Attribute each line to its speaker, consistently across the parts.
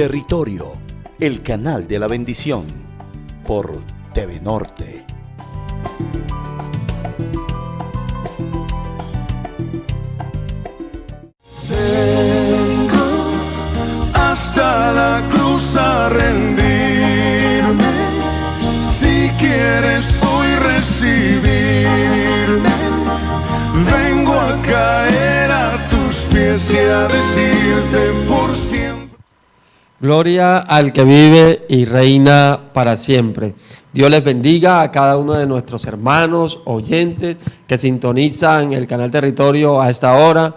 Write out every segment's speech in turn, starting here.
Speaker 1: Territorio, el canal de la bendición, por TV Norte.
Speaker 2: Vengo hasta la cruz a rendirme, si quieres hoy recibirme. Vengo a caer a tus pies y a decirte por siempre.
Speaker 3: Gloria al que vive y reina para siempre. Dios les bendiga a cada uno de nuestros hermanos, oyentes que sintonizan el canal Territorio a esta hora.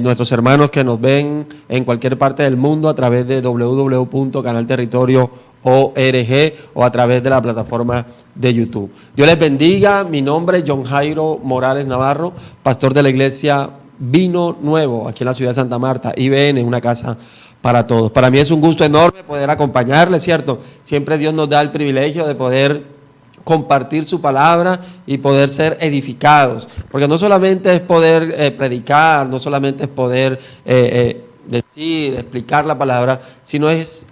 Speaker 3: Nuestros hermanos que nos ven en cualquier parte del mundo a través de www.canalterritorios.org o a través de la plataforma de YouTube. Dios les bendiga. Mi nombre es John Jairo Morales Navarro, pastor de la iglesia Vino Nuevo, aquí en la ciudad de Santa Marta, IBN, una casa para todos. Para mí es un gusto enorme poder acompañarles, ¿cierto? Siempre Dios nos da el privilegio de poder compartir su palabra y poder ser edificados, porque no solamente es poder predicar, no solamente es poder decir, explicar la palabra, sino es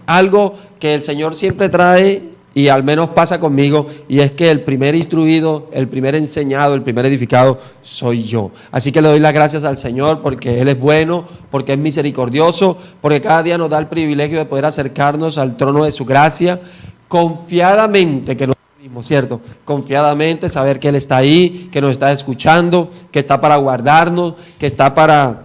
Speaker 3: algo que el Señor siempre trae y al menos pasa conmigo, y es que el primer instruido, el primer enseñado, el primer edificado soy yo. Así que le doy las gracias al Señor porque Él es bueno, porque es misericordioso, porque cada día nos da el privilegio de poder acercarnos al trono de su gracia confiadamente, que nos mismos, ¿cierto? Confiadamente, saber que Él está ahí, que nos está escuchando, que está para guardarnos, que está para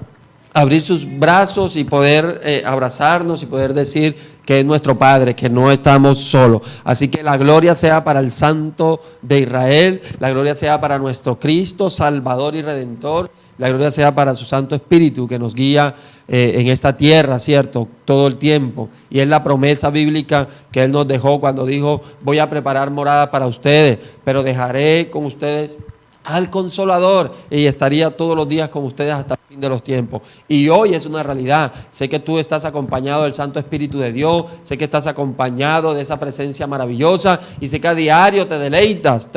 Speaker 3: abrir sus brazos y poder abrazarnos y poder decir que es nuestro Padre, que no estamos solos. Así que la gloria sea para el Santo de Israel, la gloria sea para nuestro Cristo, Salvador y Redentor, la gloria sea para su Santo Espíritu que nos guía en esta tierra, ¿cierto? Todo el tiempo. Y es la promesa bíblica que Él nos dejó cuando dijo: voy a preparar morada para ustedes, pero dejaré con ustedes al Consolador y estaría todos los días con ustedes hasta el fin de los tiempos. Y hoy es una realidad. Sé que tú estás acompañado del Santo Espíritu de Dios, sé que estás acompañado de esa presencia maravillosa y sé que a diario te deleitas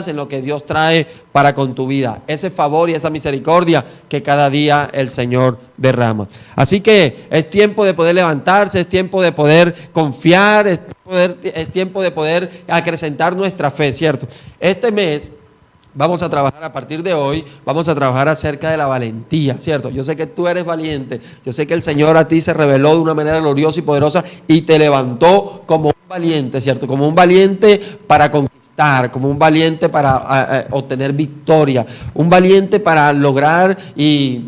Speaker 3: en lo que Dios trae para con tu vida, ese favor y esa misericordia que cada día el Señor derrama. Así que es tiempo de poder levantarse, es tiempo de poder confiar, es tiempo de poder acrecentar nuestra fe, ¿cierto? Este mes vamos a trabajar, a partir de hoy, vamos a trabajar acerca de la valentía, ¿cierto? Yo sé que tú eres valiente, yo sé que el Señor a ti se reveló de una manera gloriosa y poderosa y te levantó como un valiente, ¿cierto? Como un valiente para conquistar, como un valiente para obtener victoria, un valiente para lograr y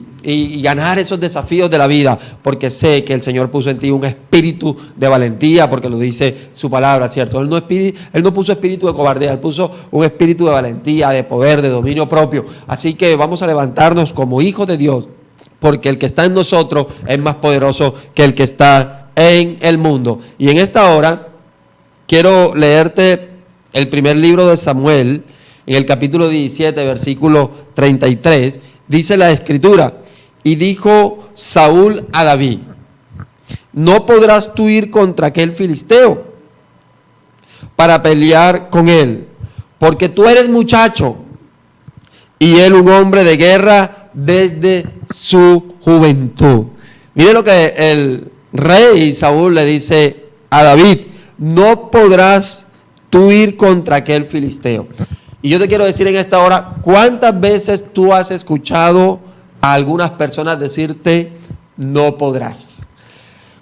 Speaker 3: ganar esos desafíos de la vida, porque sé que el Señor puso en ti un espíritu de valentía, porque lo dice su palabra, ¿cierto? Él no puso espíritu de cobardía, Él puso un espíritu de valentía, de poder, de dominio propio. Así que vamos a levantarnos como hijos de Dios, porque el que está en nosotros es más poderoso que el que está en el mundo. Y en esta hora quiero leerte el primer libro de Samuel, en el capítulo 17, versículo 33, dice la Escritura: y dijo Saúl a David: no podrás tú ir contra aquel filisteo para pelear con él, porque tú eres muchacho y él un hombre de guerra desde su juventud. Mire lo que el rey Saúl le dice a David: no podrás tú ir contra aquel filisteo. Y yo te quiero decir en esta hora, ¿cuántas veces tú has escuchado a algunas personas decirte no podrás?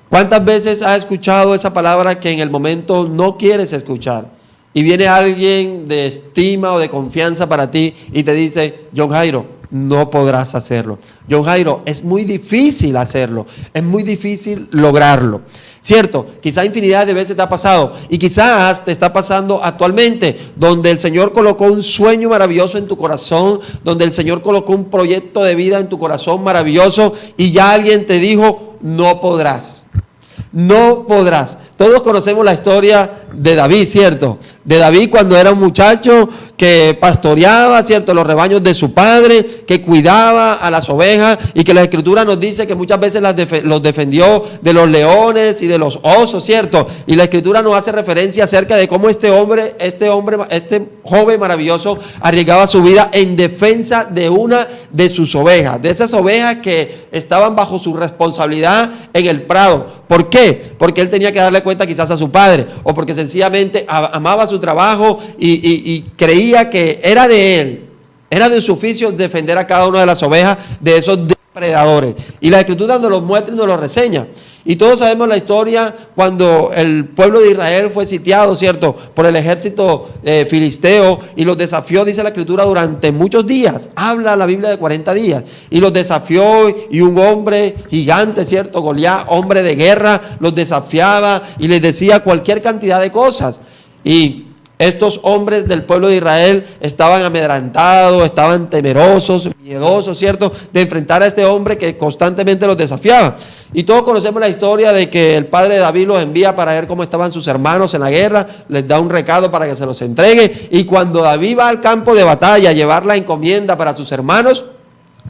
Speaker 3: ¿Cuántas veces has escuchado esa palabra que en el momento no quieres escuchar? Y viene alguien de estima o de confianza para ti y te dice: John Jairo, no podrás hacerlo. John Jairo, es muy difícil hacerlo, es muy difícil lograrlo. ¿Cierto? Quizá infinidad de veces te ha pasado y quizás te está pasando actualmente, donde el Señor colocó un sueño maravilloso en tu corazón, donde el Señor colocó un proyecto de vida en tu corazón maravilloso y ya alguien te dijo: no podrás, no podrás. Todos conocemos la historia de David, ¿cierto? De David cuando era un muchacho que pastoreaba, ¿cierto?, los rebaños de su padre, que cuidaba a las ovejas y que la Escritura nos dice que muchas veces los defendió de los leones y de los osos, ¿cierto? Y la Escritura nos hace referencia acerca de cómo este joven maravilloso arriesgaba su vida en defensa de una de sus ovejas, de esas ovejas que estaban bajo su responsabilidad en el prado. ¿Por qué? Porque él tenía que darle cuenta quizás a su padre, o porque sencillamente amaba su trabajo y creía que era de él, era de su oficio defender a cada una de las ovejas de esos depredadores. Y la Escritura nos lo muestra y nos lo reseña. Y todos sabemos la historia cuando el pueblo de Israel fue sitiado, ¿cierto?, por el ejército filisteo y los desafió, dice la Escritura, durante muchos días. Habla la Biblia de 40 días. Y los desafió y un hombre gigante, ¿cierto?, Goliat, hombre de guerra, los desafiaba y les decía cualquier cantidad de cosas. Y estos hombres del pueblo de Israel estaban amedrentados, estaban temerosos, miedosos, ¿cierto?, de enfrentar a este hombre que constantemente los desafiaba. Y todos conocemos la historia de que el padre de David los envía para ver cómo estaban sus hermanos en la guerra, les da un recado para que se los entregue, y cuando David va al campo de batalla a llevar la encomienda para sus hermanos,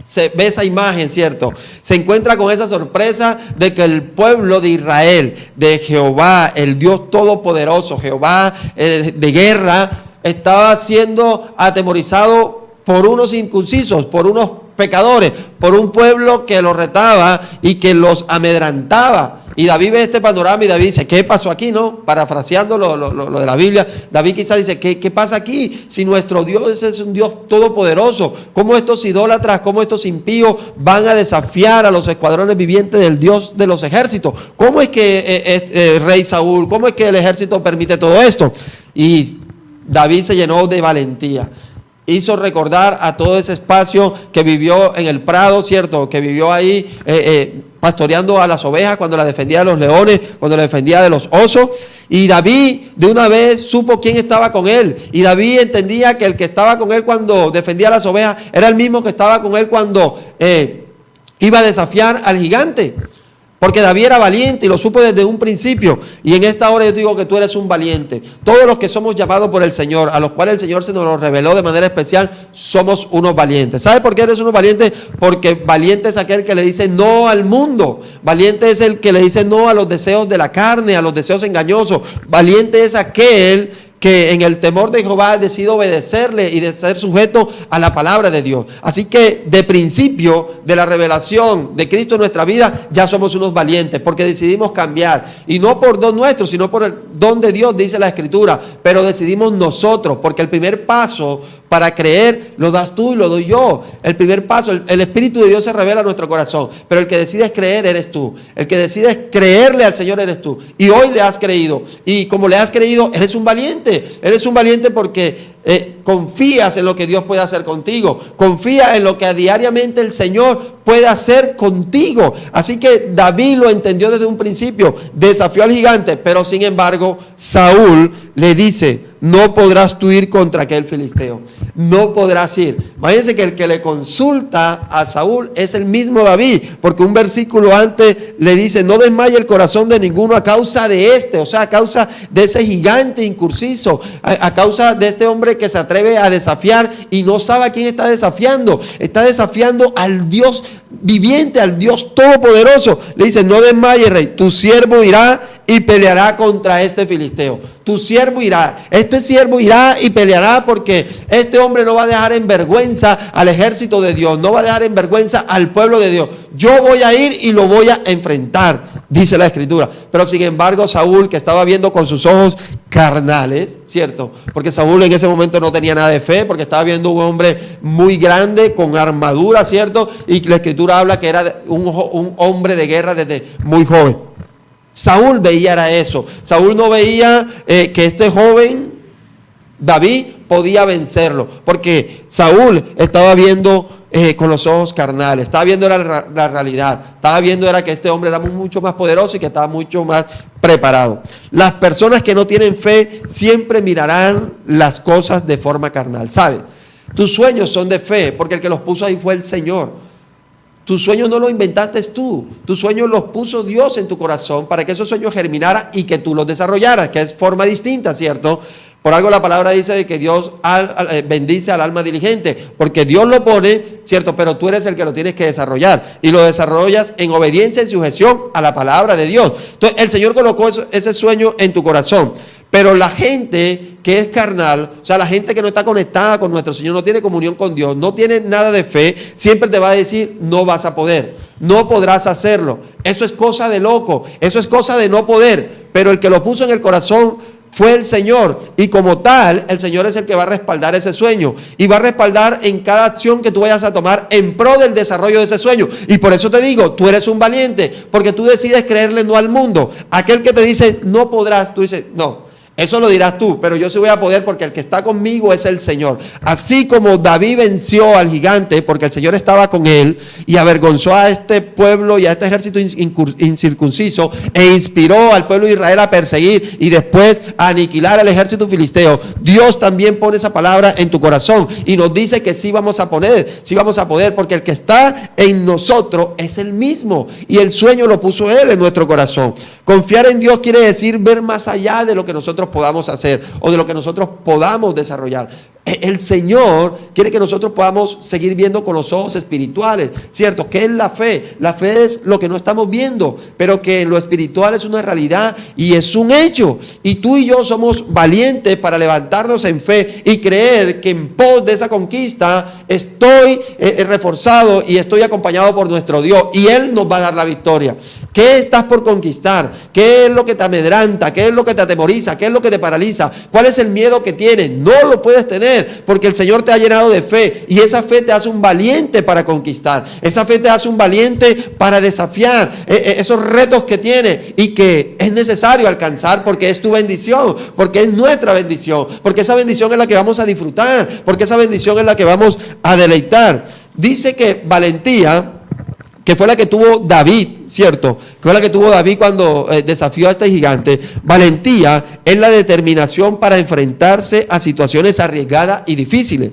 Speaker 3: se ve esa imagen, ¿cierto? Se encuentra con esa sorpresa de que el pueblo de Israel, de Jehová, el Dios todopoderoso, Jehová de guerra, estaba siendo atemorizado por unos incircuncisos, por unos pecadores, por un pueblo que los retaba y que los amedrentaba. Y David ve este panorama y David dice, ¿qué pasó aquí? ¿No? Parafraseando lo de la Biblia, David quizás dice, ¿qué pasa aquí? Si nuestro Dios es un Dios todopoderoso, ¿cómo estos idólatras, cómo estos impíos van a desafiar a los escuadrones vivientes del Dios de los ejércitos? ¿Cómo es que rey Saúl, cómo es que el ejército permite todo esto? Y David se llenó de valentía. Hizo recordar a todo ese espacio que vivió en el prado, ¿cierto? Que vivió ahí pastoreando a las ovejas, cuando las defendía de los leones, cuando las defendía de los osos. Y David de una vez supo quién estaba con él. Y David entendía que el que estaba con él cuando defendía a las ovejas era el mismo que estaba con él cuando iba a desafiar al gigante. Porque David era valiente y lo supo desde un principio. Y en esta hora yo digo que tú eres un valiente. Todos los que somos llamados por el Señor, a los cuales el Señor se nos lo reveló de manera especial, somos unos valientes. ¿Sabe por qué eres unos valientes? Porque valiente es aquel que le dice no al mundo. Valiente es el que le dice no a los deseos de la carne, a los deseos engañosos. Valiente es aquel que en el temor de Jehová decide obedecerle y de ser sujeto a la palabra de Dios. Así que de principio de la revelación de Cristo en nuestra vida, ya somos unos valientes, porque decidimos cambiar. Y no por don nuestro, sino por el don de Dios, dice la Escritura. Pero decidimos nosotros, porque el primer paso para creer lo das tú y lo doy yo. El primer paso, el Espíritu de Dios se revela a nuestro corazón, pero el que decides creer eres tú. El que decides creerle al Señor eres tú. Y hoy le has creído. Y como le has creído, eres un valiente. Eres un valiente porque confías en lo que Dios puede hacer contigo. Confía en lo que diariamente el Señor puede hacer contigo. Así que David lo entendió desde un principio. Desafió al gigante, pero sin embargo Saúl le dice, no podrás tú ir contra aquel filisteo. No podrás ir. Imagínense que el que le consulta a Saúl es el mismo David, porque un versículo antes le dice, no desmaye el corazón de ninguno a causa de este, o sea, a causa de ese gigante incursizo, a causa de este hombre que se atreve a desafiar y no sabe a quién está desafiando. Está desafiando al Dios viviente, al Dios todopoderoso. Le dice, no desmaye, rey, tu siervo irá y peleará contra este filisteo. Tu siervo irá, este siervo irá y peleará, porque este hombre no va a dejar en vergüenza al ejército de Dios, no va a dejar en vergüenza al pueblo de Dios. Yo voy a ir y lo voy a enfrentar, dice la Escritura. Pero sin embargo Saúl, que estaba viendo con sus ojos carnales, ¿cierto? Porque Saúl en ese momento no tenía nada de fe, porque estaba viendo un hombre muy grande con armadura, ¿cierto? Y la Escritura habla que era un hombre de guerra desde muy joven. Saúl veía era eso. Saúl no veía que este joven David podía vencerlo, porque Saúl estaba viendo con los ojos carnales, estaba viendo era la realidad, estaba viendo era que este hombre era mucho más poderoso y que estaba mucho más preparado. Las personas que no tienen fe siempre mirarán las cosas de forma carnal, ¿sabes? Tus sueños son de fe, porque el que los puso ahí fue el Señor. Tus sueños no los inventaste tú, tus sueños los puso Dios en tu corazón para que esos sueños germinaran y que tú los desarrollaras, que es forma distinta, ¿cierto? Por algo la palabra dice de que Dios bendice al alma diligente, porque Dios lo pone, ¿cierto? Pero tú eres el que lo tienes que desarrollar y lo desarrollas en obediencia y sujeción a la palabra de Dios. Entonces el Señor colocó ese sueño en tu corazón, Pero la gente que es carnal, o sea, la gente que no está conectada con nuestro Señor, no tiene comunión con Dios, no tiene nada de fe, siempre te va a decir, no vas a poder, no podrás hacerlo. Eso es cosa de loco, eso es cosa de no poder. Pero el que lo puso en el corazón fue el Señor, y como tal, el Señor es el que va a respaldar ese sueño y va a respaldar en cada acción que tú vayas a tomar en pro del desarrollo de ese sueño. Y por eso te digo, tú eres un valiente, porque tú decides creerle no al mundo. Aquel que te dice no podrás, tú dices no. Eso lo dirás tú, pero yo sí voy a poder porque el que está conmigo es el Señor. Así como David venció al gigante porque el Señor estaba con él y avergonzó a este pueblo y a este ejército incircunciso e inspiró al pueblo de Israel a perseguir y después a aniquilar al ejército filisteo, Dios también pone esa palabra en tu corazón y nos dice que sí vamos a poder, porque el que está en nosotros es el mismo y el sueño lo puso Él en nuestro corazón. Confiar en Dios quiere decir ver más allá de lo que nosotros podamos hacer o de lo que nosotros podamos desarrollar. El Señor quiere que nosotros podamos seguir viendo con los ojos espirituales, ¿cierto? ¿Qué es la fe? La fe es lo que no estamos viendo, pero que lo espiritual es una realidad y es un hecho. Y tú y yo somos valientes para levantarnos en fe y creer que en pos de esa conquista estoy reforzado y estoy acompañado por nuestro Dios y Él nos va a dar la victoria. ¿Qué estás por conquistar? ¿Qué es lo que te amedranta? ¿Qué es lo que te atemoriza? ¿Qué es lo que te paraliza? ¿Cuál es el miedo que tienes? No lo puedes tener porque el Señor te ha llenado de fe y esa fe te hace un valiente para conquistar. Esa fe te hace un valiente para desafiar esos retos que tienes y que es necesario alcanzar porque es tu bendición, porque es nuestra bendición, porque esa bendición es la que vamos a disfrutar, porque esa bendición es la que vamos a deleitar. Dice que valentía, que fue la que tuvo David, ¿cierto? Que fue la que tuvo David cuando desafió a este gigante. Valentía es la determinación para enfrentarse a situaciones arriesgadas y difíciles.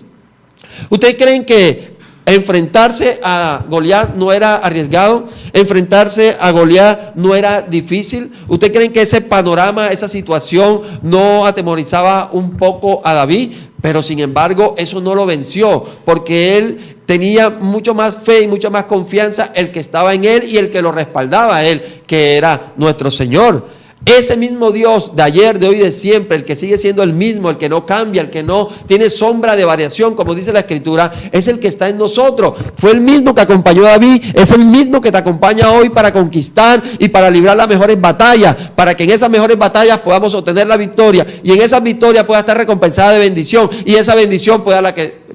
Speaker 3: ¿Ustedes creen que enfrentarse a Goliat no era arriesgado? ¿Enfrentarse a Goliat no era difícil? ¿Ustedes creen que ese panorama, esa situación no atemorizaba un poco a David? Pero sin embargo, eso no lo venció, porque él tenía mucho más fe y mucha más confianza el que estaba en él y el que lo respaldaba a él, que era nuestro Señor. Ese mismo Dios de ayer, de hoy, de siempre, el que sigue siendo el mismo, el que no cambia, el que no tiene sombra de variación, como dice la Escritura, es el que está en nosotros. Fue el mismo que acompañó a David, es el mismo que te acompaña hoy para conquistar y para librar las mejores batallas, para que en esas mejores batallas podamos obtener la victoria y en esa victoria pueda estar recompensada de bendición y esa bendición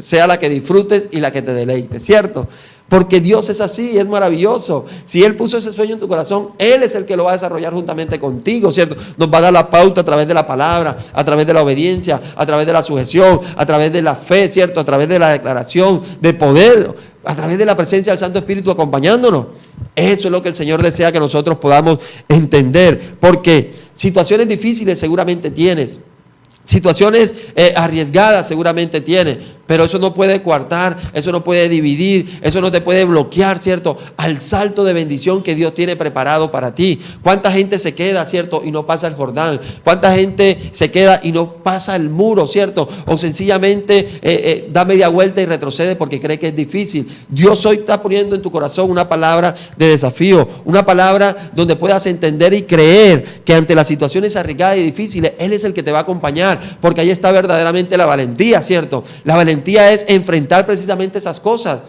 Speaker 3: sea la que disfrutes y la que te deleites, ¿cierto? Porque Dios es así, es maravilloso. Si Él puso ese sueño en tu corazón, Él es el que lo va a desarrollar juntamente contigo, ¿cierto? Nos va a dar la pauta a través de la palabra, a través de la obediencia, a través de la sujeción, a través de la fe, ¿cierto? A través de la declaración de poder, a través de la presencia del Santo Espíritu acompañándonos. Eso es lo que el Señor desea que nosotros podamos entender. Porque situaciones difíciles seguramente tienes. Situaciones arriesgadas seguramente tiene, pero eso no puede coartar, eso no puede dividir, eso no te puede bloquear, ¿cierto? Al salto de bendición que Dios tiene preparado para ti. ¿Cuánta gente se queda, ¿cierto? Y no pasa el Jordán. ¿Cuánta gente se queda y no pasa el muro, ¿cierto? O sencillamente da media vuelta y retrocede porque cree que es difícil. Dios hoy está poniendo en tu corazón una palabra de desafío, una palabra donde puedas entender y creer que ante las situaciones arriesgadas y difíciles, Él es el que te va a acompañar. Porque ahí está verdaderamente la valentía, ¿cierto? La valentía es enfrentar precisamente esas cosas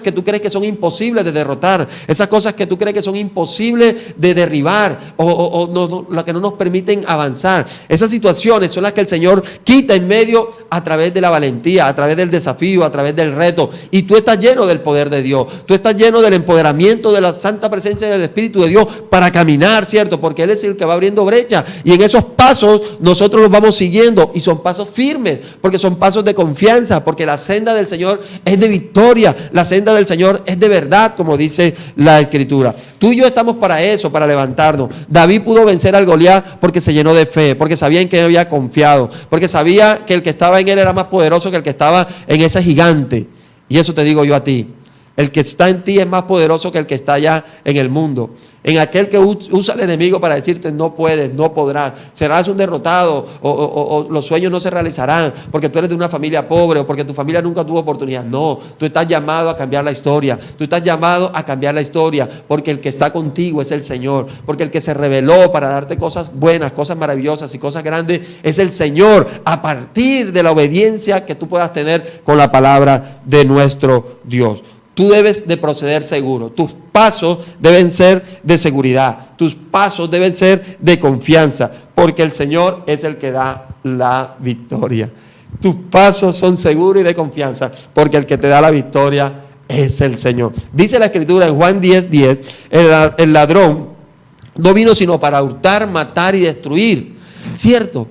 Speaker 3: que tú crees que son imposibles de derrotar, esas cosas que tú crees que son imposibles de derribar o no, las que no nos permiten avanzar. Esas situaciones son las que el Señor quita en medio a través de la valentía, a través del desafío, a través del reto. Y tú estás lleno del poder de Dios, tú estás lleno del empoderamiento de la santa presencia del Espíritu de Dios para caminar, ¿cierto? Porque Él es el que va abriendo brecha y en esos pasos nosotros los vamos siguiendo y son pasos firmes, porque son pasos de confianza, porque la senda del Señor es de victoria. La senda del Señor es de verdad, como dice la Escritura. Tú y yo estamos para eso, para levantarnos. David pudo vencer al Goliat porque se llenó de fe, porque sabía en qué había confiado, porque sabía que el que estaba en él era más poderoso que el que estaba en ese gigante. Y eso te digo yo a ti. El que está en ti es más poderoso que el que está allá en el mundo. En aquel que usa el enemigo para decirte no puedes, no podrás, serás un derrotado o los sueños no se realizarán porque tú eres de una familia pobre o porque tu familia nunca tuvo oportunidad. No, tú estás llamado a cambiar la historia. Tú estás llamado a cambiar la historia porque el que está contigo es el Señor. Porque el que se reveló para darte cosas buenas, cosas maravillosas y cosas grandes es el Señor, a partir de la obediencia que tú puedas tener con la palabra de nuestro Dios. Tú debes de proceder seguro. Tus pasos deben ser de seguridad. Tus pasos deben ser de confianza, porque el Señor es el que da la victoria. Tus pasos son seguros y de confianza, porque el que te da la victoria es el Señor. Dice la Escritura en Juan 10:10, el ladrón no vino sino para hurtar, matar y destruir. ¿Cierto?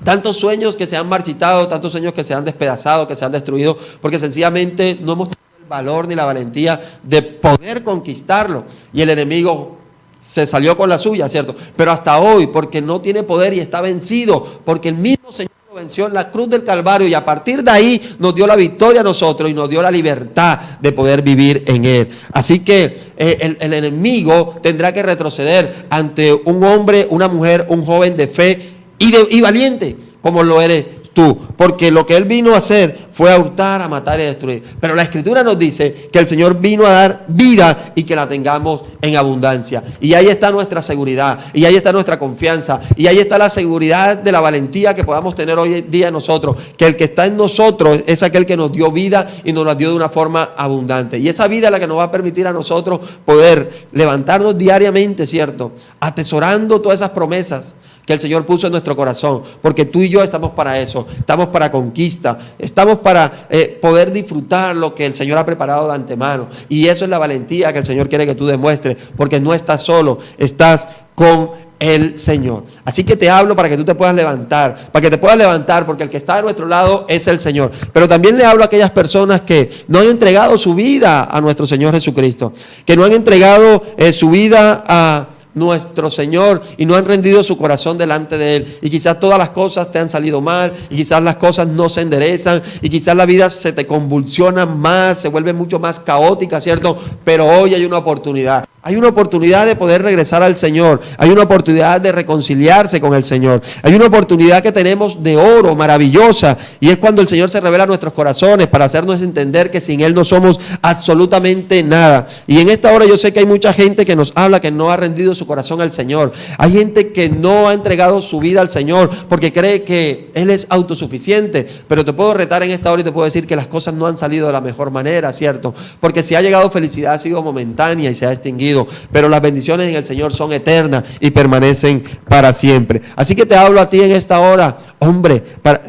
Speaker 3: Tantos sueños que se han marchitado, tantos sueños que se han despedazado, que se han destruido, porque sencillamente no hemos valor ni la valentía de poder conquistarlo, y el enemigo se salió con la suya, ¿cierto? Pero hasta hoy, porque no tiene poder y está vencido, porque el mismo Señor lo venció en la cruz del Calvario, y a partir de ahí nos dio la victoria a nosotros y nos dio la libertad de poder vivir en Él. Así que el enemigo tendrá que retroceder ante un hombre, una mujer, un joven de fe y valiente, como lo eres tú, porque lo que Él vino a hacer fue a hurtar, a matar y a destruir. Pero la Escritura nos dice que el Señor vino a dar vida y que la tengamos en abundancia. Y ahí está nuestra seguridad, y ahí está nuestra confianza, y ahí está la seguridad de la valentía que podamos tener hoy en día nosotros, que el que está en nosotros es aquel que nos dio vida y nos la dio de una forma abundante. Y esa vida es la que nos va a permitir a nosotros poder levantarnos diariamente, ¿cierto? Atesorando todas esas promesas que el Señor puso en nuestro corazón, porque tú y yo estamos para eso, estamos para conquista, estamos para poder disfrutar lo que el Señor ha preparado de antemano, y eso es la valentía que el Señor quiere que tú demuestres, porque no estás solo, estás con el Señor. Así que te hablo para que tú te puedas levantar, porque el que está a nuestro lado es el Señor. Pero también le hablo a aquellas personas que no han entregado su vida a nuestro Señor Jesucristo, que no han entregado su vida a nuestro Señor y no han rendido su corazón delante de Él, y quizás todas las cosas te han salido mal, y quizás las cosas no se enderezan, y quizás la vida se te convulsiona más, se vuelve mucho más caótica, ¿cierto? Pero hoy hay una oportunidad. Hay una oportunidad de poder regresar al Señor. Hay una oportunidad de reconciliarse con el Señor. Hay una oportunidad que tenemos de oro, maravillosa. Y es cuando el Señor se revela a nuestros corazones para hacernos entender que sin Él no somos absolutamente nada. Y en esta hora yo sé que hay mucha gente que nos habla que no ha rendido su corazón al Señor. Hay gente que no ha entregado su vida al Señor porque cree que Él es autosuficiente. Pero te puedo retar en esta hora y te puedo decir que las cosas no han salido de la mejor manera, ¿cierto? Porque si ha llegado felicidad ha sido momentánea y se ha extinguido. Pero las bendiciones en el Señor son eternas y permanecen para siempre. Así que te hablo a ti en esta hora, hombre,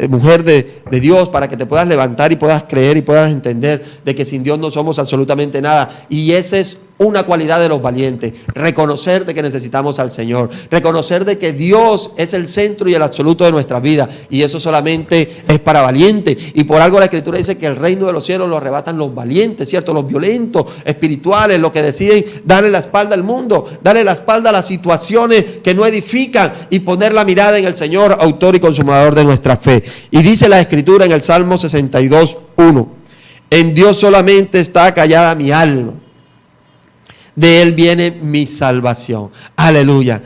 Speaker 3: mujer de Dios, para que te puedas levantar y puedas creer y puedas entender de que sin Dios no somos absolutamente nada. Y ese es una cualidad de los valientes: reconocer de que necesitamos al Señor, reconocer de que Dios es el centro y el absoluto de nuestra vida, y eso solamente es para valientes. Y por algo la Escritura dice que el reino de los cielos lo arrebatan los valientes, ¿cierto? Los violentos, espirituales, los que deciden darle la espalda al mundo, darle la espalda a las situaciones que no edifican y poner la mirada en el Señor, autor y consumador de nuestra fe. Y dice la Escritura en el Salmo 62:1: en Dios solamente está callada mi alma, de Él viene mi salvación. Aleluya.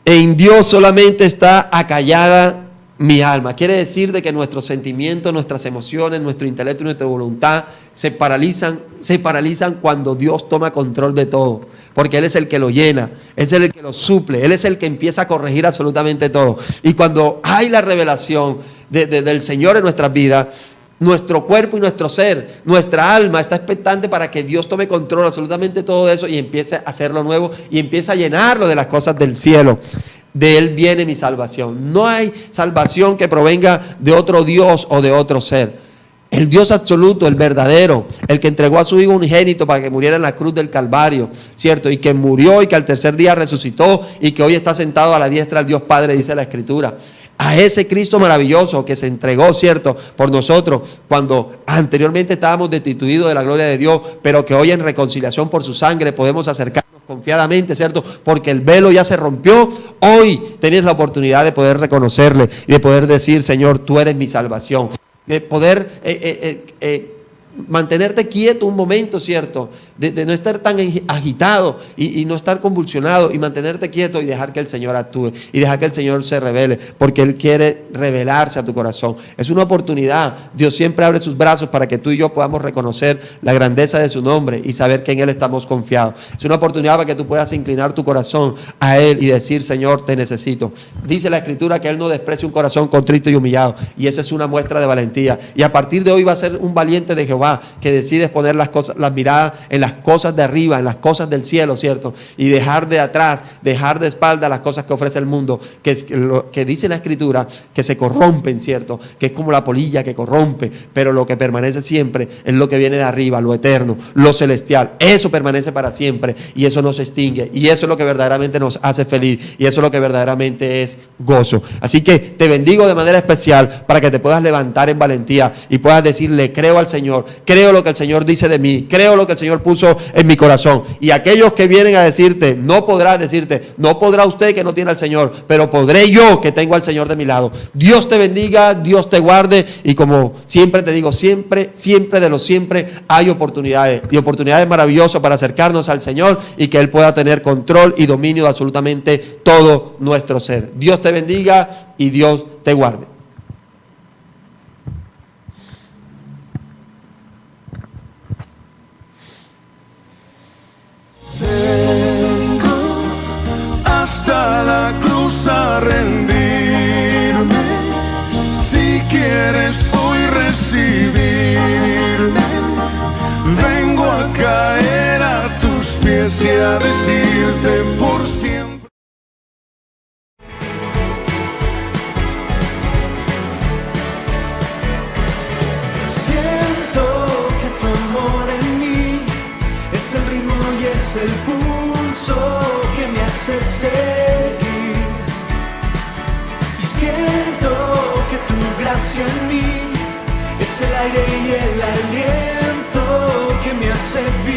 Speaker 3: En Dios solamente está acallada mi alma. Quiere decir de que nuestros sentimientos, nuestras emociones, nuestro intelecto y nuestra voluntad se paralizan cuando Dios toma control de todo. Porque Él es el que lo llena, es el que lo suple, Él es el que empieza a corregir absolutamente todo. Y cuando hay la revelación del Señor en nuestras vidas, nuestro cuerpo y nuestro ser, nuestra alma está expectante para que Dios tome control absolutamente todo eso y empiece a hacerlo nuevo y empiece a llenarlo de las cosas del cielo. De Él viene mi salvación. No hay salvación que provenga de otro Dios o de otro ser. El Dios absoluto, el verdadero, el que entregó a su Hijo unigénito para que muriera en la cruz del Calvario, ¿cierto? Y que murió y que al tercer día resucitó y que hoy está sentado a la diestra del Dios Padre, dice la Escritura. A ese Cristo maravilloso que se entregó, ¿cierto?, por nosotros cuando anteriormente estábamos destituidos de la gloria de Dios, pero que hoy en reconciliación por su sangre podemos acercarnos confiadamente, ¿cierto? Porque el velo ya se rompió. Hoy tienes la oportunidad de poder reconocerle y de poder decir: Señor, tú eres mi salvación. De poder mantenerte quieto un momento, ¿cierto? De no estar tan agitado y no estar convulsionado, y mantenerte quieto y dejar que el Señor actúe y dejar que el Señor se revele, porque Él quiere revelarse a tu corazón. Es una oportunidad. Dios siempre abre sus brazos para que tú y yo podamos reconocer la grandeza de su nombre y saber que en Él estamos confiados. Es una oportunidad para que tú puedas inclinar tu corazón a Él y decir: Señor, te necesito. Dice la Escritura que Él no desprecia un corazón contrito y humillado, y esa es una muestra de valentía. Y a partir de hoy va a ser un valiente de Jehová que decides poner las miradas en las cosas de arriba, en las cosas del cielo, ¿cierto? Y dejar de atrás, dejar de espalda las cosas que ofrece el mundo, que dice la Escritura que se corrompen, ¿cierto? Que es como la polilla que corrompe, pero lo que permanece siempre es lo que viene de arriba, lo eterno, lo celestial. Eso permanece para siempre y eso no se extingue, y eso es lo que verdaderamente nos hace feliz, y eso es lo que verdaderamente es gozo. Así que te bendigo de manera especial para que te puedas levantar en valentía y puedas decirle: creo al Señor, creo lo que el Señor dice de mí, creo lo que el Señor puso en mi corazón. Y aquellos que vienen a decirte: no podrá usted que no tiene al Señor, pero podré yo que tengo al Señor de mi lado. Dios te bendiga, Dios te guarde, y como siempre te digo, siempre de los siempre hay oportunidades, y oportunidades maravillosas para acercarnos al Señor y que Él pueda tener control y dominio de absolutamente todo nuestro ser. Dios te bendiga y Dios te guarde.
Speaker 2: Vengo hasta la cruz a rendirme. Si quieres hoy recibirme, vengo a caer a tus pies y a decirte por siempre.
Speaker 4: Siento que tu amor en mí es el ritmo y es el pulso que me hace seguir. Y siento que tu gracia en mí es el aire y el aliento que me hace vivir.